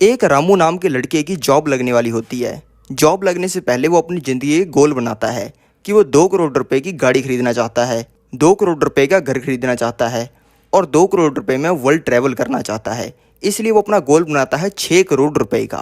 एक रामू नाम के लड़के की जॉब लगने वाली होती है। जॉब लगने से पहले वो अपनी ज़िंदगी के गोल बनाता है कि वो 2 करोड़ रुपए की गाड़ी खरीदना चाहता है, 2 करोड़ रुपए का घर खरीदना चाहता है और 2 करोड़ रुपए में वर्ल्ड ट्रैवल करना चाहता है। इसलिए वो अपना गोल बनाता है 6 करोड़ रुपए का,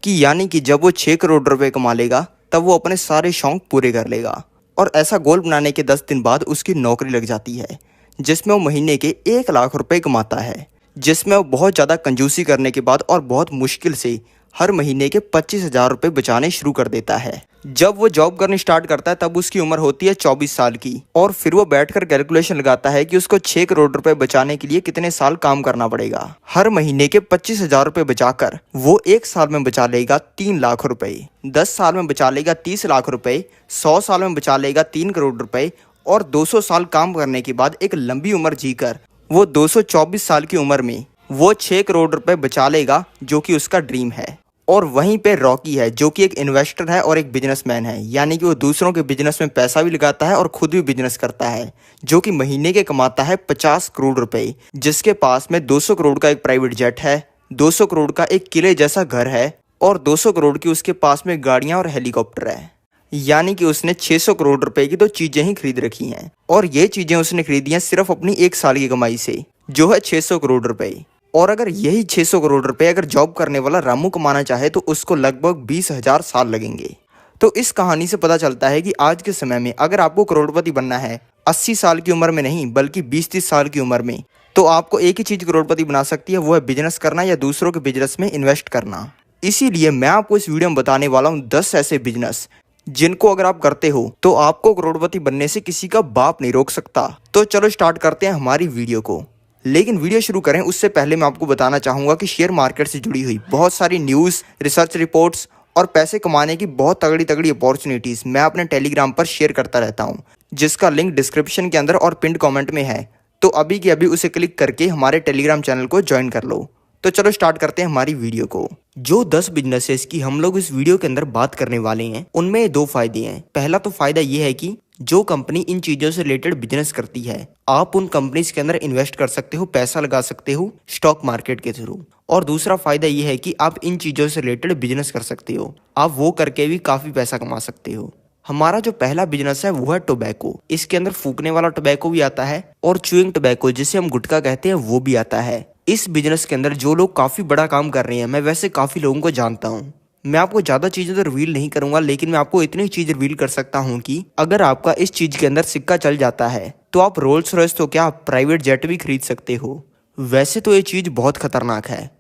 कि यानी कि जब वो 6 करोड़ रुपए कमा लेगा तब वो अपने सारे शौक पूरे कर लेगा। और ऐसा गोल बनाने के 10 दिन बाद उसकी नौकरी लग जाती है, जिसमें वो महीने के 1 लाख रुपए कमाता है, जिसमें वो बहुत ज़्यादा कंजूसी करने के बाद और बहुत मुश्किल से हर महीने के 25,000 रुपये बचाने शुरू कर देता है। जब वो जॉब करनी स्टार्ट करता है तब उसकी उम्र होती है 24 साल की और फिर वो बैठकर कैलकुलेशन लगाता है कि उसको 6 करोड़ रुपए बचाने के लिए कितने साल काम करना पड़ेगा। हर महीने के 25,000 रुपये बचाकर वो 1 साल में बचा लेगा 3 लाख रुपए, 10 साल में बचा लेगा 30 लाख रुपए, 100 साल में बचा लेगा 3 करोड़ रुपए और 200 साल काम करने के बाद एक लंबी उम्र जीकर वो 224 साल की उम्र में वो 6 करोड़ रुपए बचा लेगा, जो कि उसका ड्रीम है। और वहीं पे रॉकी है, जो कि एक इन्वेस्टर है और एक बिजनेसमैन है, यानी कि वो दूसरों के बिजनेस में पैसा भी लगाता है और खुद भी बिजनेस करता है, जो कि महीने के कमाता है 50 करोड़ रुपए, जिसके पास में 200 करोड़ का एक प्राइवेट जेट है, 200 करोड़ का एक किले जैसा घर है और 200 करोड़ की उसके पास में गाड़ियां और हेलीकॉप्टर है। यानी कि उसने 600 करोड़ रुपए की तो चीजें ही खरीद रखी हैं और ये चीजें उसने खरीदी हैं सिर्फ अपनी 1 साल की कमाई से, जो है 600 करोड़ रुपए। और अगर यही 600 करोड़ रुपए अगर जॉब करने वाला रामू कमाना चाहे तो उसको लगभग 20,000 साल लगेंगे। तो इस कहानी से पता चलता है कि आज के समय में अगर आपको करोड़पति बनना है 80 साल की उम्र में नहीं बल्कि 20-30 साल की उम्र में, तो आपको एक ही चीज करोड़पति बना सकती है, वो है बिजनेस करना या दूसरों के बिजनेस में इन्वेस्ट करना। इसीलिए मैं आपको इस वीडियो में बताने वाला हूँ 10 ऐसे बिजनेस जिनको अगर आप करते हो तो आपको करोड़पति बनने से किसी का बाप नहीं रोक सकता। तो चलो स्टार्ट करते हैं हमारी वीडियो को। लेकिन वीडियो शुरू करें उससे पहले मैं आपको बताना चाहूँगा कि शेयर मार्केट से जुड़ी हुई बहुत सारी न्यूज़, रिसर्च रिपोर्ट्स और पैसे कमाने की बहुत तगड़ी तगड़ी अपॉर्चुनिटीज़ मैं अपने टेलीग्राम पर शेयर करता रहता हूँ, जिसका लिंक डिस्क्रिप्शन के अंदर और पिन कमेंट में है। तो अभी की अभी उसे क्लिक करके हमारे टेलीग्राम चैनल को ज्वाइन कर लो। तो चलो स्टार्ट करते हैं हमारी वीडियो को। जो 10 बिजनेसेस की हम लोग इस वीडियो के अंदर बात करने वाले हैं उनमें 2 फायदे हैं। पहला तो फायदा ये है कि जो कंपनी इन चीजों से रिलेटेड बिजनेस करती है आप उन कंपनीज के अंदर इन्वेस्ट कर सकते हो, पैसा लगा सकते हो स्टॉक मार्केट के थ्रू। और दूसरा फायदा ये है कि आप इन चीजों से रिलेटेड बिजनेस कर सकते हो, आप वो करके भी काफी पैसा कमा सकते हो। हमारा जो पहला बिजनेस है वो है टोबैको। इसके अंदर फूकने वाला टोबैको भी आता है और च्यूइंग टोबैको जिसे हम गुटखा कहते हैं वो भी आता है। इस बिजनेस के अंदर जो लोग काफी बड़ा काम कर रहे हैं, मैं वैसे काफी लोगों को जानता हूँ। मैं आपको ज्यादा चीजें तो रिवील नहीं करूंगा, लेकिन मैं आपको इतनी चीज रिवील कर सकता हूँ कि अगर आपका इस चीज के अंदर सिक्का चल जाता है तो आप रोल्स रॉयस तो क्या प्राइवेट जेट भी खरीद सकते हो। वैसे तो ये चीज बहुत खतरनाक है,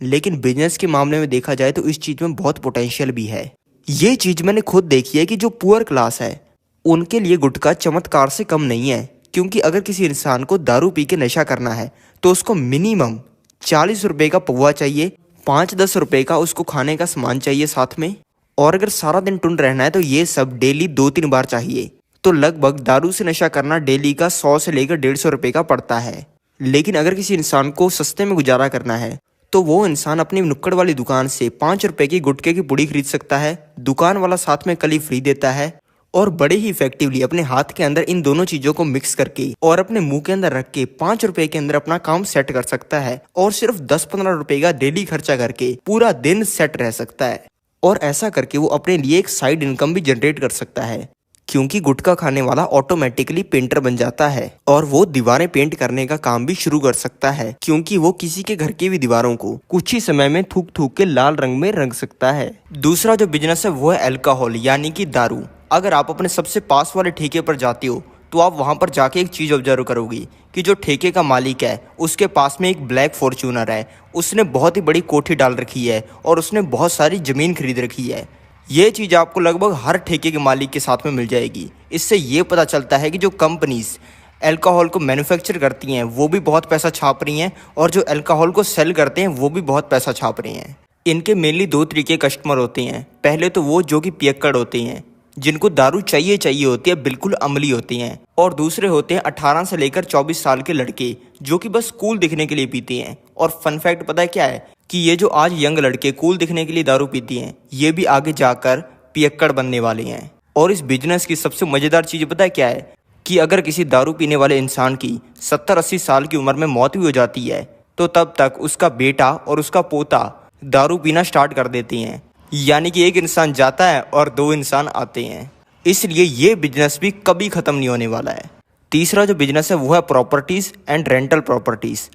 लेकिन बिजनेस के मामले में देखा जाए तो इस चीज में बहुत पोटेंशियल भी है। ये चीज मैंने खुद देखी है कि जो पुअर क्लास है उनके लिए गुटखा चमत्कार से कम नहीं है, क्योंकि अगर किसी इंसान को दारू पी के नशा करना है तो उसको मिनिमम 40 रुपए का पौवा चाहिए, 5-10 रुपए का उसको खाने का सामान चाहिए साथ में, और अगर सारा दिन टुंड रहना है तो ये सब डेली 2-3 बार चाहिए। तो लगभग दारू से नशा करना डेली का 100 से लेकर 150 रुपए का पड़ता है। लेकिन अगर किसी इंसान को सस्ते में गुजारा करना है तो वो इंसान अपनी नुक्कड़ वाली दुकान से 5 रुपए की गुटखे की पुड़ी खरीद सकता है, दुकान वाला साथ में कली फ्री देता है और बड़े ही इफेक्टिवली अपने हाथ के अंदर इन दोनों चीजों को मिक्स करके और अपने मुंह के अंदर रख के 5 रुपए के अंदर अपना काम सेट कर सकता है और सिर्फ 10-15 रुपए का डेली खर्चा करके पूरा दिन सेट रह सकता है। और ऐसा करके वो अपने लिए एक साइड इनकम भी जनरेट कर सकता है, क्योंकि गुटखा खाने वाला ऑटोमेटिकली पेंटर बन जाता है और वो दीवारें पेंट करने का काम भी शुरू कर सकता है, क्योंकि वो किसी के घर की भी दीवारों को कुछ ही समय में थूक थूक के लाल रंग में रंग सकता है। दूसरा जो बिजनेस है वो है अल्कोहल यानी कि दारू। अगर आप अपने सबसे पास वाले ठेके पर जाते हो तो आप वहां पर जाके एक चीज ऑब्जर्व करोगी कि जो ठेके का मालिक है उसके पास में एक ब्लैक फॉर्च्यूनर है, उसने बहुत ही बड़ी कोठी डाल रखी है और उसने बहुत सारी जमीन खरीद रखी है। ये चीज़ आपको लगभग हर ठेके के मालिक के साथ में मिल जाएगी। इससे ये पता चलता है कि जो कंपनीज अल्कोहल को मैन्युफैक्चर करती हैं वो भी बहुत पैसा छाप रही हैं और जो अल्कोहल को सेल करते हैं वो भी बहुत पैसा छाप रहे हैं। इनके मेनली 2 तरीके कस्टमर होते हैं। पहले तो वो जो कि पियक्कड़ होते हैं, जिनको दारू चाहिए होती है, बिल्कुल अमली होती हैं, और दूसरे होते हैं 18 से लेकर 24 साल के लड़के जो कि बस कूल दिखने के लिए पीते हैं। और फन फैक्ट पता है क्या है कि ये जो आज यंग लड़के कूल दिखने के लिए दारू पीती हैं ये भी आगे जाकर पियक्कड़ बनने वाले हैं। और इस बिजनेस की सबसे मजेदार चीज पता है क्या है कि अगर किसी दारू पीने वाले इंसान की 70-80 साल की उम्र में मौत भी हो जाती है तो तब तक उसका बेटा और उसका पोता दारू पीना स्टार्ट कर देती हैं। यानी कि एक इंसान जाता है और दो इंसान आते हैं। इसलिए ये बिजनेस भी कभी ख़त्म नहीं होने वाला है। तीसरा जो बिजनेस है वो है प्रॉपर्टीज़ एंड रेंटल प्रॉपर्टीज़।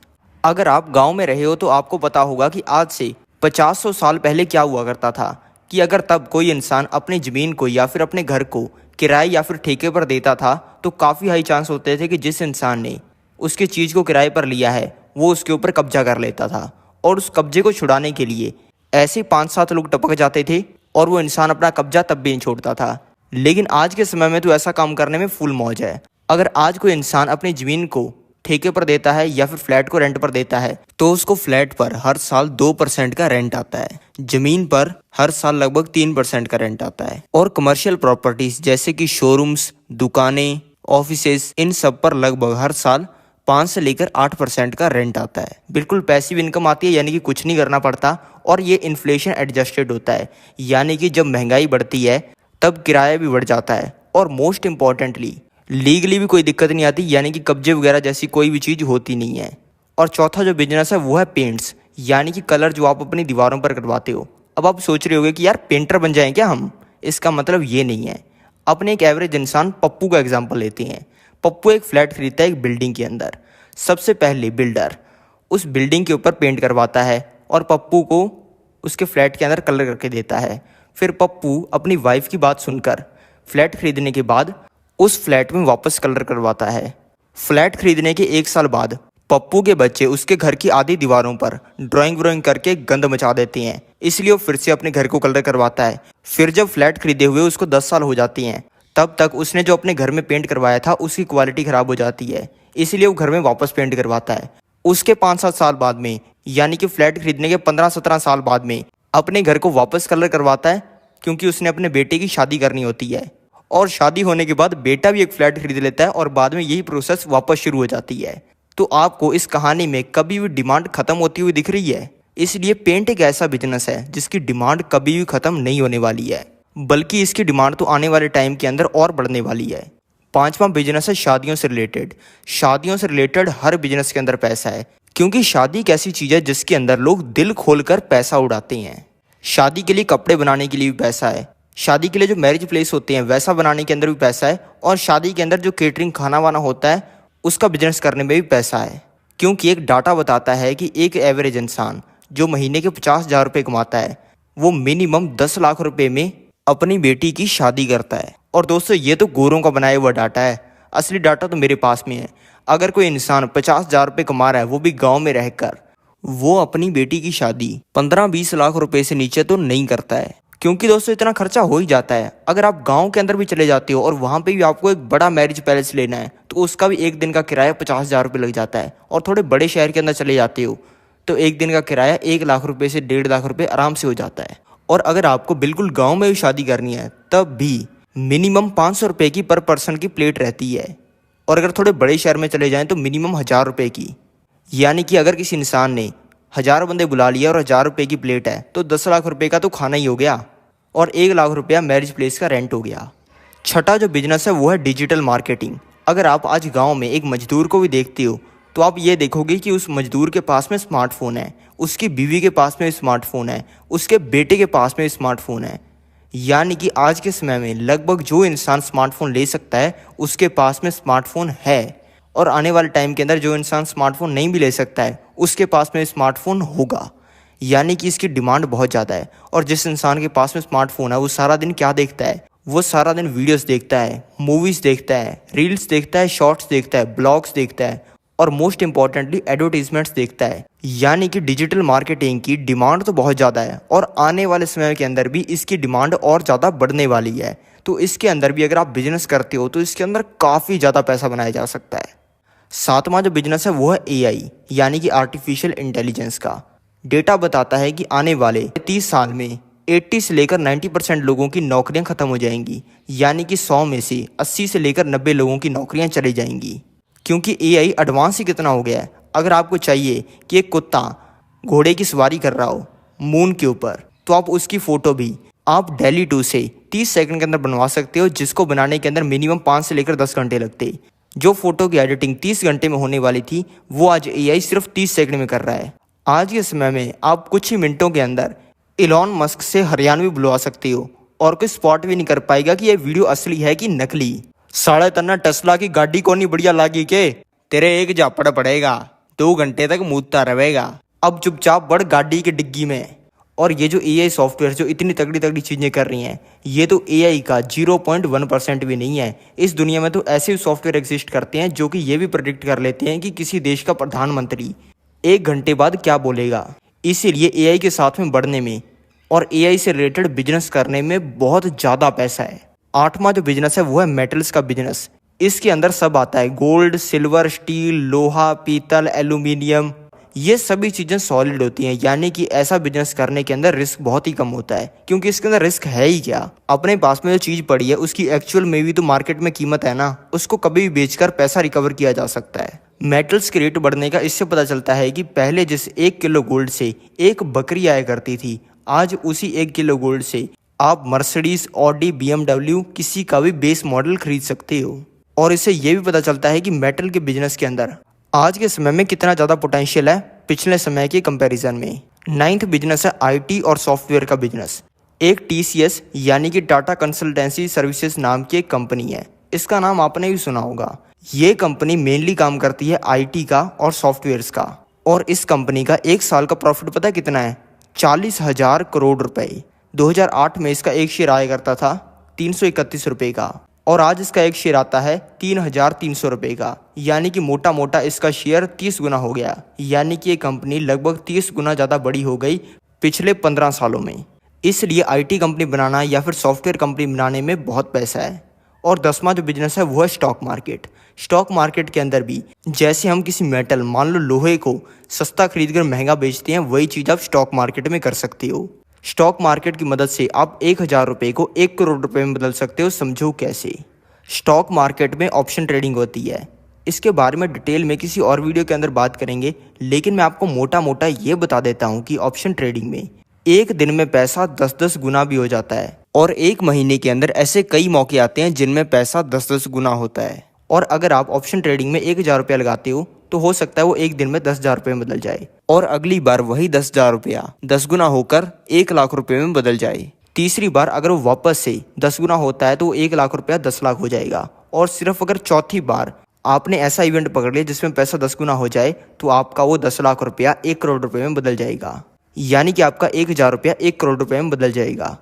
अगर आप गांव में रहे हो तो आपको पता होगा कि आज से 50-100 साल पहले क्या हुआ करता था कि अगर तब कोई इंसान अपनी ज़मीन को या फिर अपने घर को किराए या फिर ठेके पर देता था तो काफ़ी हाई चांस होते थे कि जिस इंसान ने उसकी चीज़ को किराए पर लिया है वो उसके ऊपर कब्जा कर लेता था। और उस कब्जे को छुड़ाने के लिए ऐसे 5-7 लोग टपक जाते थे और वो इंसान अपना कब्जा तब भी नहीं छोड़ता था। लेकिन आज के समय में तो ऐसा काम करने में फुल मौज है। अगर आज कोई इंसान अपनी ज़मीन को ठेके पर देता है या फिर फ्लैट को रेंट पर देता है तो उसको फ्लैट पर हर साल 2% का रेंट आता है। ज़मीन पर हर साल लगभग 3% का रेंट आता है। और कमर्शियल प्रॉपर्टीज जैसे कि शोरूम्स, दुकानें, ऑफिसेज, इन सब पर लगभग हर साल 5 से लेकर 8% का रेंट आता है। बिल्कुल पैसिव इनकम आती है, यानी कि कुछ नहीं करना पड़ता और ये इन्फ्लेशन एडजस्टेड होता है। यानी कि जब महंगाई बढ़ती है तब किराया भी बढ़ जाता है। और मोस्ट इम्पॉर्टेंटली लीगली भी कोई दिक्कत नहीं आती, यानी कि कब्जे वगैरह जैसी कोई भी चीज़ होती नहीं है। और चौथा जो बिजनेस है वो है पेंट्स, यानी कि कलर जो आप अपनी दीवारों पर करवाते हो। अब आप सोच रहे होगे कि यार पेंटर बन जाएं क्या हम? इसका मतलब ये नहीं है। अपने एक एवरेज इंसान पप्पू का एग्जाम्पल लेते हैं। पप्पू एक फ्लैट खरीदता है एक बिल्डिंग के अंदर। सबसे पहले बिल्डर उस बिल्डिंग के ऊपर पेंट करवाता है और पप्पू को उसके फ्लैट के अंदर कलर करके देता है। फिर पप्पू अपनी वाइफ की बात सुनकर फ्लैट खरीदने के बाद उस फ्लैट में वापस कलर करवाता है। फ्लैट खरीदने के 1 साल बाद पप्पू के बच्चे उसके घर की आधी दीवारों पर ड्राइंग करके गंद मचा देते हैं, इसलिए वो फिर से अपने घर को कलर करवाता है। फिर जब फ्लैट खरीदे हुए उसको 10 साल हो जाती हैं तब तक उसने जो अपने घर में पेंट करवाया था उसकी क्वालिटी ख़राब हो जाती है, इसलिए वो घर में वापस पेंट करवाता है। उसके 5-7 साल बाद में, यानी कि फ्लैट खरीदने के 15-17 साल बाद में अपने घर को वापस कलर करवाता है, क्योंकि उसने अपने बेटे की शादी करनी होती है। और शादी होने के बाद बेटा भी एक फ्लैट खरीद लेता है और बाद में यही प्रोसेस वापस शुरू हो जाती है। तो आपको इस कहानी में कभी भी डिमांड खत्म होती हुई दिख रही है? इसलिए पेंट एक ऐसा बिजनेस है जिसकी डिमांड कभी भी खत्म नहीं होने वाली है, बल्कि इसकी डिमांड तो आने वाले टाइम के अंदर और बढ़ने वाली है। 5वां बिजनेस है शादियों से रिलेटेड। शादियों से रिलेटेड हर बिजनेस के अंदर पैसा है, क्योंकि शादी एक ऐसी चीज़ है जिसके अंदर लोग दिल खोलकर पैसा उड़ाते हैं। शादी के लिए कपड़े बनाने के लिए भी पैसा है, शादी के लिए जो मैरिज प्लेस होते हैं वैसा बनाने के अंदर भी पैसा है, और शादी के अंदर जो केटरिंग खाना वाना होता है उसका बिजनेस करने में भी पैसा है। क्योंकि एक डाटा बताता है कि एक एवरेज इंसान जो महीने के 50,000 रुपये कमाता है वो मिनिमम 10 लाख रुपए में अपनी बेटी की शादी करता है। और दोस्तों ये तो गोरों का बनाया हुआ डाटा है, असली डाटा तो मेरे पास में है। अगर कोई इंसान 50,000 रुपये कमा रहा है वो भी गाँव में रहकर, वो अपनी बेटी की शादी 15-20 लाख रुपए से नीचे तो नहीं करता है, क्योंकि दोस्तों इतना खर्चा हो ही जाता है। अगर आप गांव के अंदर भी चले जाते हो और वहाँ पे भी आपको एक बड़ा मैरिज पैलेस लेना है तो उसका भी एक दिन का किराया 50,000 रुपये लग जाता है। और थोड़े बड़े शहर के अंदर चले जाते हो तो एक दिन का किराया 1 लाख रुपये से 1.5 लाख रुपये आराम से हो जाता है। और अगर आपको बिल्कुल गाँव में भी शादी करनी है तब भी मिनिमम 500 रुपये की पर पर्सन की प्लेट रहती है। और अगर थोड़े बड़े शहर में चले जाएँ तो मिनिमम 1,000 रुपये की। यानी कि अगर किसी इंसान ने 1,000 बंदे बुला लिया और 1,000 रुपये की प्लेट है तो 10 लाख रुपये का तो खाना ही हो गया और 1 लाख रुपया मैरिज प्लेस का रेंट हो गया। छठा जो बिजनेस है वो है डिजिटल मार्केटिंग। अगर आप आज गांव में एक मजदूर को भी देखते हो तो आप ये देखोगे कि उस मजदूर के पास में स्मार्टफोन है, उसकी बीवी के पास में स्मार्टफोन है, उसके बेटे के पास में स्मार्टफोन है। यानी कि आज के समय में लगभग जो इंसान स्मार्टफोन ले सकता है उसके पास में स्मार्टफोन है, और आने वाले टाइम के अंदर जो इंसान स्मार्टफोन नहीं भी ले सकता है उसके पास में स्मार्टफोन होगा। यानी कि इसकी डिमांड बहुत ज़्यादा है। और जिस इंसान के पास में स्मार्टफोन है वो सारा दिन क्या देखता है? वो सारा दिन वीडियोस देखता है, मूवीज़ देखता है, रील्स देखता है, शॉर्ट्स देखता है, ब्लॉग्स देखता है और मोस्ट इंपॉर्टेंटली एडवर्टीजमेंट्स देखता है। यानी कि डिजिटल मार्केटिंग की डिमांड तो बहुत ज़्यादा है और आने वाले समय के अंदर भी इसकी डिमांड और ज़्यादा बढ़ने वाली है। तो इसके अंदर भी अगर आप बिजनेस करते हो तो इसके अंदर काफ़ी ज़्यादा पैसा बनाया जा सकता है। 7वां जो बिजनेस है वो है AI, यानी कि आर्टिफिशियल इंटेलिजेंस का। डेटा बताता है कि आने वाले 30 साल में 80 से लेकर 90% लोगों की नौकरियां खत्म हो जाएंगी। यानी कि 100 में से 80 से लेकर 90 लोगों की नौकरियां चली जाएंगी, क्योंकि AI एडवांस ही कितना हो गया है। अगर आपको चाहिए कि एक कुत्ता घोड़े की सवारी कर रहा हो मून के ऊपर तो आप उसकी फ़ोटो भी आप डेली 2 से 30 सेकंड के अंदर बनवा सकते हो, जिसको बनाने के अंदर मिनिमम 5 से लेकर 10 घंटे लगते। जो फोटो की एडिटिंग 30 घंटे में होने वाली थी वो आज AI सिर्फ 30 सेकंड में कर रहा है। आज के समय में आप कुछ ही मिनटों के अंदर इलॉन मस्क से हरियाणवी बुलवा सकते हो और कोई स्पॉट भी नहीं कर पाएगा कि ये वीडियो असली है कि नकली। साढ़े तना टेस्ला की गाड़ी को नहीं बढ़िया लागी के तेरे एक जापड़ पड़ेगा, 2 घंटे तक मूदता रहेगा। अब चुपचाप बढ़ गाड़ी की डिग्गी में। और ये जो एआई सॉफ्टवेयर जो इतनी तगड़ी तगड़ी चीज़ें कर रही हैं, ये तो एआई का 0.1% भी नहीं है। इस दुनिया में तो ऐसे भी सॉफ्टवेयर एग्जिस्ट करते हैं जो कि ये भी प्रेडिक्ट कर लेते हैं कि किसी देश का प्रधानमंत्री 1 घंटे बाद क्या बोलेगा। इसीलिए एआई के साथ में बढ़ने में और एआई से रिलेटेड बिजनेस करने में बहुत ज़्यादा पैसा है। 8वां जो बिजनेस है वो है मेटल्स का बिजनेस। इसके अंदर सब आता है, गोल्ड, सिल्वर, स्टील, लोहा, पीतल, एल्यूमिनियम, ये सभी चीज़ें सॉलिड होती हैं। यानी कि ऐसा बिजनेस करने के अंदर रिस्क बहुत ही कम होता है, क्योंकि इसके अंदर रिस्क है ही क्या। अपने पास में जो चीज़ पड़ी है उसकी एक्चुअल में भी तो मार्केट में कीमत है ना, उसको कभी भी बेचकर पैसा रिकवर किया जा सकता है। मेटल्स के रेट बढ़ने का इससे पता चलता है कि पहले जिस 1 किलो गोल्ड से एक बकरी आया करती थी, आज उसी 1 किलो गोल्ड से आप मर्सिडीज, ऑडी, BMW किसी का भी बेस मॉडल खरीद सकते हो। और इससे ये भी पता चलता है कि मेटल के बिजनेस के अंदर आज के समय में कितना ज़्यादा पोटेंशियल है पिछले समय के कंपैरिजन में। 9th बिजनेस है आईटी और सॉफ्टवेयर का बिजनेस। एक TCS यानी कि टाटा कंसल्टेंसी सर्विसेज नाम की एक कंपनी है। इसका नाम आपने भी सुना होगा। ये कंपनी मेनली काम करती है आईटी का और सॉफ्टवेयर्स का। और इस कंपनी का 1 साल का प्रॉफिट पता है कितना है? 40,000 करोड़ रुपए। 2008 में इसका एक शेयर आया करता था 331 रुपये का, और आज इसका एक शेयर आता है 3,300 रुपये का। यानी कि मोटा मोटा इसका शेयर 30 गुना हो गया। यानी कि ये कंपनी लगभग 30 गुना ज़्यादा बड़ी हो गई पिछले 15 सालों में। इसलिए आईटी कंपनी बनाना या फिर सॉफ्टवेयर कंपनी बनाने में बहुत पैसा है। और 10वां जो बिजनेस है वो है स्टॉक मार्केट। स्टॉक मार्केट के अंदर भी जैसे हम किसी मेटल, मान लो लोहे को सस्ता खरीद कर महंगा बेचते हैं, वही चीज़ आप स्टॉक मार्केट में कर सकते हो। स्टॉक मार्केट की मदद से आप 1,000 रुपये को 1 करोड़ रुपये में बदल सकते हो। समझो कैसे। स्टॉक मार्केट में ऑप्शन ट्रेडिंग होती है। इसके बारे में डिटेल में किसी और वीडियो के अंदर बात करेंगे, लेकिन मैं आपको मोटा मोटा ये बता देता हूँ कि ऑप्शन ट्रेडिंग में एक दिन में पैसा 10-10 गुना भी हो जाता है। और 1 महीने के अंदर ऐसे कई मौके आते हैं जिनमें पैसा 10-10 गुना होता है। और अगर आप ऑप्शन ट्रेडिंग में 1,000 रुपया लगाते हो तो हो सकता है वो एक दिन में 10,000 रुपये में बदल जाए, और अगली बार वही 10,000 रुपया 10 गुना होकर 1 लाख रुपये में बदल जाए। तीसरी बार अगर वो वापस से 10 गुना होता है तो वो 1 लाख रुपया 10 लाख हो जाएगा। और सिर्फ अगर चौथी बार आपने ऐसा इवेंट पकड़ लिया जिसमें पैसा 10 गुना हो जाए तो आपका वो 10 लाख रुपया 1 करोड़ रुपये में बदल जाएगा। यानी कि आपका 1,000 रुपया 1 करोड़ रुपये में बदल जाएगा।